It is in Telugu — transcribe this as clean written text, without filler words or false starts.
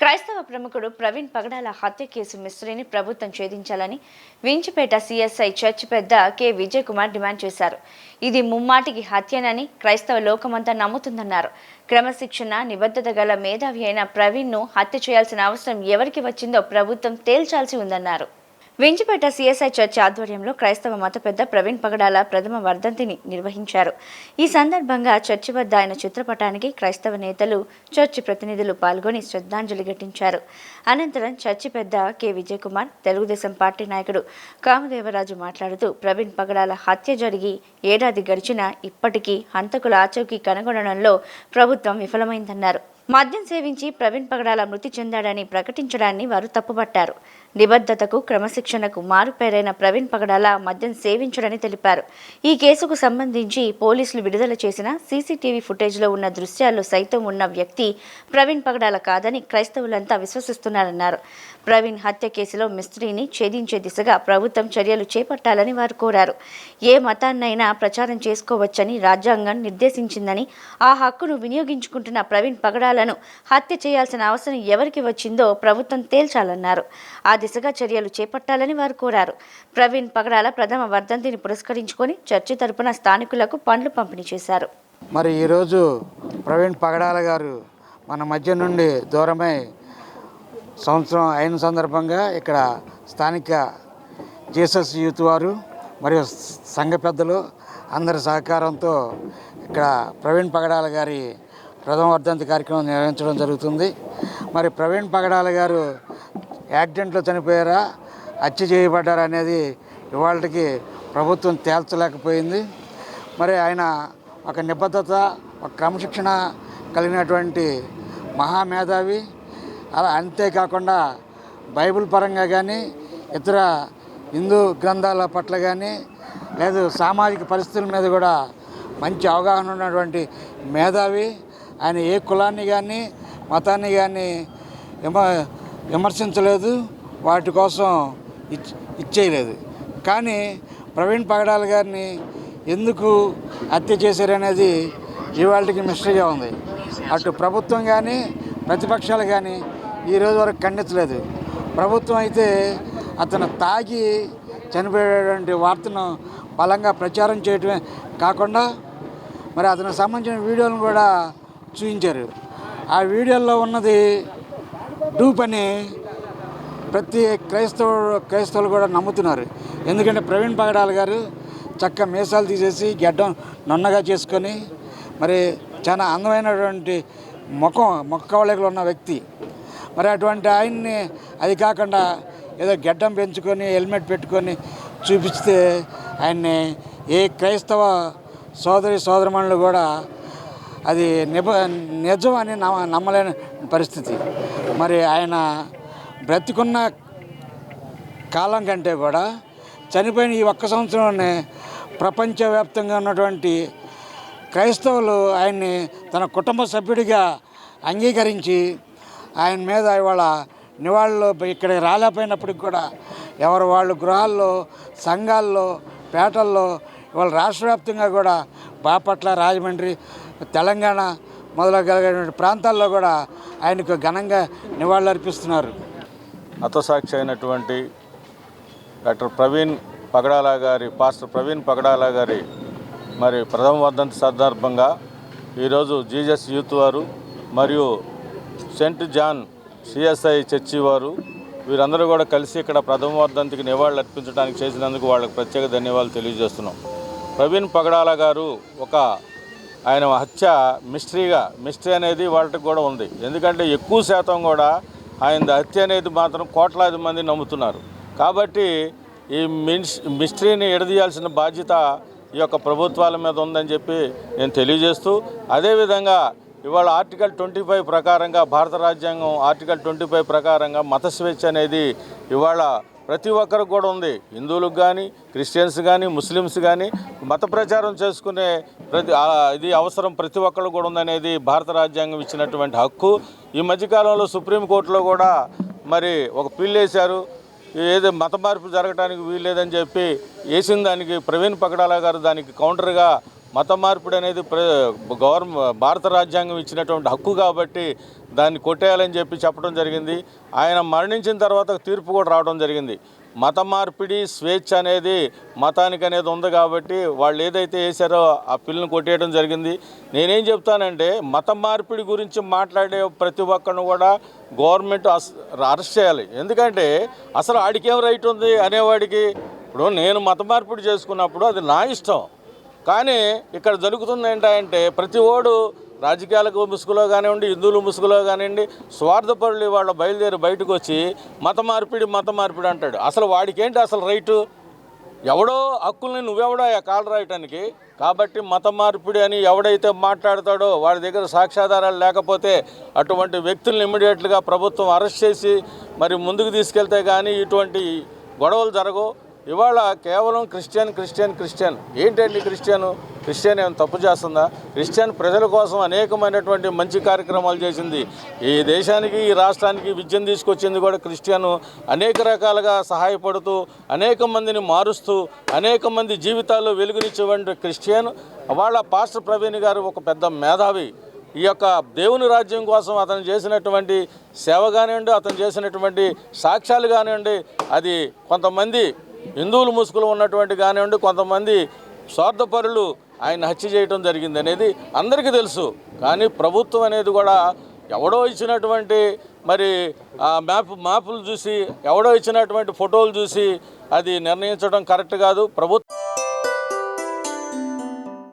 క్రైస్తవ ప్రముఖుడు ప్రవీణ్ పగడాల హత్య కేసు మిస్టరీని ప్రభుత్వం ఛేదించాలని వించిపేట సిఎస్ఐ చర్చ్ పెద్ద కె విజయ్ కుమార్ డిమాండ్ చేశారు. ఇది ముమ్మాటికి హత్యనని క్రైస్తవ లోకమంతా నమ్ముతుందన్నారు. క్రమశిక్షణ నిబద్ధత గల మేధావి అయిన ప్రవీణ్ను హత్య చేయాల్సిన అవసరం ఎవరికి వచ్చిందో ప్రభుత్వం తేల్చాల్సి ఉందన్నారు. వించిపేట సిఎస్ఐ చర్చ్ ఆధ్వర్యంలో క్రైస్తవ మత పెద్ద ప్రవీణ్ పగడాల ప్రథమ వర్ధంతిని నిర్వహించారు. ఈ సందర్భంగా చర్చి వద్ద ఆయన చిత్రపటానికి క్రైస్తవ నేతలు, చర్చి ప్రతినిధులు పాల్గొని శ్రద్ధాంజలి ఘటించారు. అనంతరం చర్చి పెద్ద కె విజయ్ కుమార్, తెలుగుదేశం పార్టీ నాయకుడు కామదేవరాజు మాట్లాడుతూ ప్రవీణ్ పగడాల హత్య జరిగి ఏడాది గడిచినా ఇప్పటికీ హంతకుల ఆచూకీ కనుగొనడంలో ప్రభుత్వం విఫలమైందన్నారు. మద్యం సేవించి ప్రవీణ్ పగడాల మృతి చెందాడని ప్రకటించడాన్ని వారు తప్పుపట్టారు. నిబద్ధతకు, క్రమశిక్షణకు మారుపేరైన ప్రవీణ్ పగడాల మద్యం సేవించడని తెలిపారు. ఈ కేసుకు సంబంధించి పోలీసులు విడుదల చేసిన సీసీటీవీ ఫుటేజ్లో ఉన్న దృశ్యాల్లో సైతం ఉన్న వ్యక్తి ప్రవీణ్ పగడాల కాదని క్రైస్తవులంతా విశ్వసిస్తున్నారన్నారు. ప్రవీణ్ హత్య కేసులో మిస్టరీని ఛేదించే దిశగా ప్రభుత్వం చర్యలు చేపట్టాలని వారు కోరారు. ఏ మతాన్నైనా ప్రచారం చేసుకోవచ్చని రాజ్యాంగం నిర్దేశించిందని, ఆ హక్కును వినియోగించుకుంటున్న ప్రవీణ్ పగడాలను హత్య చేయాల్సిన అవసరం ఎవరికి వచ్చిందో ప్రభుత్వం తేల్చాలన్నారు. ఆ దిశగా చర్యలు చేపట్టాలని వారు కోరారు. ప్రవీణ్ పగడాల ప్రథమ వర్ధంతిని పురస్కరించుకొని చర్చి తరపున స్థానికులకు పండ్లు పంపిణీ చేశారు. మరి ఈరోజు ప్రవీణ్ పగడాల గారు మన మధ్య నుండి దూరమై సంవత్సరం అయిన సందర్భంగా ఇక్కడ స్థానిక జీసస్ యూత్ వారు మరియు సంఘ పెద్దలు అందరి సహకారంతో ఇక్కడ ప్రవీణ్ పగడాల గారి ప్రథమ వర్ధంతి కార్యక్రమం నిర్వహించడం జరుగుతుంది. మరి ప్రవీణ్ పగడాల గారు యాక్సిడెంట్లో చనిపోయారా, హత్య చేయబడ్డారా అనేది ఇవాళకి ప్రభుత్వం తేల్చలేకపోయింది. మరి ఆయన ఒక నిబద్ధత, ఒక క్రమశిక్షణ కలిగినటువంటి మహామేధావి. అలా అంతేకాకుండా బైబిల్ పరంగా కానీ, ఇతర హిందూ గ్రంథాల పట్ల కానీ, లేదు సామాజిక పరిస్థితుల మీద కూడా మంచి అవగాహన ఉన్నటువంటి మేధావి. ఆయన ఏ కులాన్ని కానీ, మతాన్ని కానీ విమర్శించలేదు, వాటి కోసం ఇచ్చేయలేదు. కానీ ప్రవీణ్ పగడాల గారిని ఎందుకు హత్య చేశారనేది ఇవాళకి మిస్టరీగా ఉంది. అటు ప్రభుత్వం కానీ, ప్రతిపక్షాలు కానీ ఈరోజు వరకు ఖండించలేదు. ప్రభుత్వం అయితే అతను తాగి చనిపోయేటువంటి వార్తను బలంగా ప్రచారం చేయటమే కాకుండా మరి అతనికి సంబంధించిన వీడియోలను కూడా చూపించారు. ఆ వీడియోల్లో ఉన్నది డూప్ అని ప్రతి క్రైస్తవులు కూడా నమ్ముతున్నారు. ఎందుకంటే ప్రవీణ్ పగడాల గారు చక్క మీసాలు తీసేసి గడ్డం నున్నగా చేసుకొని మరి చాలా అందమైనటువంటి మొక్కవళికలు ఉన్న వ్యక్తి. మరి అటువంటి ఆయన్ని అది కాకుండా ఏదో గడ్డం పెంచుకొని హెల్మెట్ పెట్టుకొని చూపిస్తే ఆయన్ని ఏ క్రైస్తవ సోదరిమణులు కూడా అది నిజం అని నమ్మలేని పరిస్థితి. మరి ఆయన బ్రతికున్న కాలం కంటే కూడా చనిపోయిన ఈ ఒక్క సంవత్సరంలోనే ప్రపంచవ్యాప్తంగా ఉన్నటువంటి క్రైస్తవులు ఆయన్ని తన కుటుంబ సభ్యుడిగా అంగీకరించి ఆయన మీద ఇవాళ నివాళులు ఇక్కడికి రాలేకపోయినప్పటికి కూడా ఎవరు వాళ్ళు గృహాల్లో, సంఘాల్లో, పేటల్లో, ఇవాళ రాష్ట్ర వ్యాప్తంగా కూడా బాపట్ల, రాజమండ్రి, తెలంగాణ మొదలైన ప్రాంతాల్లో కూడా ఆయనకు ఘనంగా నివాళులు అర్పిస్తున్నారు. హతసాక్షి అయినటువంటి డాక్టర్ ప్రవీణ్ పగడాల గారి, పాస్టర్ ప్రవీణ్ పగడాల గారి మరి ప్రథమ వర్ధంతి సందర్భంగా ఈరోజు జీసస్ యూత్ వారు మరియు సెంట్ జాన్ సిఎస్ఐ చర్చి వారు వీరందరూ కూడా కలిసి ఇక్కడ ప్రథమ వర్ధంతికి నివాళులు అర్పించడానికి చేసినందుకు వాళ్ళకి ప్రత్యేక ధన్యవాదాలు తెలియజేస్తున్నాం. ప్రవీణ్ పగడాల గారు ఆయన హత్య మిస్టరీ అనేది వాళ్ళకి కూడా ఉంది. ఎందుకంటే ఎక్కువ శాతం కూడా ఆయన హత్య అనేది మాత్రం కోట్లాది మంది నమ్ముతున్నారు. కాబట్టి ఈ మిస్టరీని ఎడదీయాల్సిన బాధ్యత ఈ యొక్క ప్రభుత్వాల మీద ఉందని చెప్పి నేను తెలియజేస్తూ, అదేవిధంగా ఇవాళ ఆర్టికల్ 25 ప్రకారంగా, భారత రాజ్యాంగం ఆర్టికల్ 25 ప్రకారంగా మత స్వేచ్ఛ అనేది ఇవాళ ప్రతి ఒక్కరికి కూడా ఉంది. హిందువులకు కానీ, క్రిస్టియన్స్ కానీ, ముస్లిమ్స్ కానీ మత ప్రచారం చేసుకునే ఇది అవసరం ప్రతి ఒక్కరు కూడా ఉందనేది భారత రాజ్యాంగం ఇచ్చినటువంటి హక్కు. ఈ మధ్యకాలంలో సుప్రీంకోర్టులో కూడా మరి ఒక పిల్లు వేశారు. ఏదో మత మార్పు జరగడానికి వీల్లేదని చెప్పి వేసిన దానికి ప్రవీణ్ పగడాల గారు దానికి కౌంటర్గా మత మార్పిడి అనేది భారత రాజ్యాంగం ఇచ్చినటువంటి హక్కు కాబట్టి దాన్ని కొట్టేయాలని చెప్పడం జరిగింది. ఆయన మరణించిన తర్వాత తీర్పు కూడా రావడం జరిగింది. మత మార్పిడి స్వేచ్ఛ అనేది మతానికి అనేది ఉంది కాబట్టి వాళ్ళు ఏదైతే వేశారో ఆ పిల్లని కొట్టేయడం జరిగింది. నేనేం చెప్తానంటే మత మార్పిడి గురించి మాట్లాడే ప్రతి ఒక్కరిని కూడా గవర్నమెంట్ అరెస్ట్ చేయాలి. ఎందుకంటే అసలు ఆడికేం రైట్ ఉంది అనేవాడికి. ఇప్పుడు నేను మత మార్పిడి చేసుకున్నప్పుడు అది నా ఇష్టం. కానీ ఇక్కడ జరుగుతుంది ఏంటంటే ప్రతి ఓడు రాజకీయాలకు ముసుగులో కానివ్వండి, హిందువుల ముసుగులో కానివ్వండి, స్వార్థపరులు వాళ్ళు బయలుదేరి బయటకు వచ్చి మత మార్పిడి అంటాడు. అసలు వాడికి ఏంటి అసలు రైటు? ఎవడో హక్కుల్ని నువ్వెవడో కాలు రాయటానికి? కాబట్టి మత మార్పిడి అని ఎవడైతే మాట్లాడతాడో వాడి దగ్గర సాక్ష్యాధారాలు లేకపోతే అటువంటి వ్యక్తులను ఇమ్మీడియట్గా ప్రభుత్వం అరెస్ట్ చేసి మరి ముందుకు తీసుకెళ్తే కానీ ఇటువంటి గొడవలు జరగవు. ఇవాళ కేవలం క్రిస్టియన్ ఏంటండి? క్రిస్టియన్ ఏమైనా తప్పు చేస్తుందా? క్రిస్టియన్ ప్రజల కోసం అనేకమైనటువంటి మంచి కార్యక్రమాలు చేసింది. ఈ దేశానికి ఈ రాష్ట్రానికి విద్యను తీసుకొచ్చింది కూడా క్రిస్టియన్. అనేక రకాలుగా సహాయపడుతూ అనేక మందిని మారుస్తూ అనేక మంది జీవితాల్లో వెలుగునిచ్చేటువంటి క్రిస్టియన్. వాళ్ళ పాస్టర్ ప్రవీణ్ గారు ఒక పెద్ద మేధావి. ఈ యొక్క దేవుని రాజ్యం కోసం అతను చేసినటువంటి సేవ కానివ్వండి, అతను చేసినటువంటి సాక్ష్యాలు కానివ్వండి, అది కొంతమంది హిందువుల ముసుగులో ఉన్నటువంటి కానివ్వండి, కొంతమంది స్వార్థపరులు ఆయన హత్య చేయడం జరిగింది అనేది అందరికీ తెలుసు. కానీ ప్రభుత్వం అనేది కూడా ఎవడో ఇచ్చినటువంటి మరి మ్యాపులు చూసి, ఎవడో ఇచ్చినటువంటి ఫోటోలు చూసి అది నిర్ణయించడం కరెక్ట్ కాదు. ప్రభుత్వం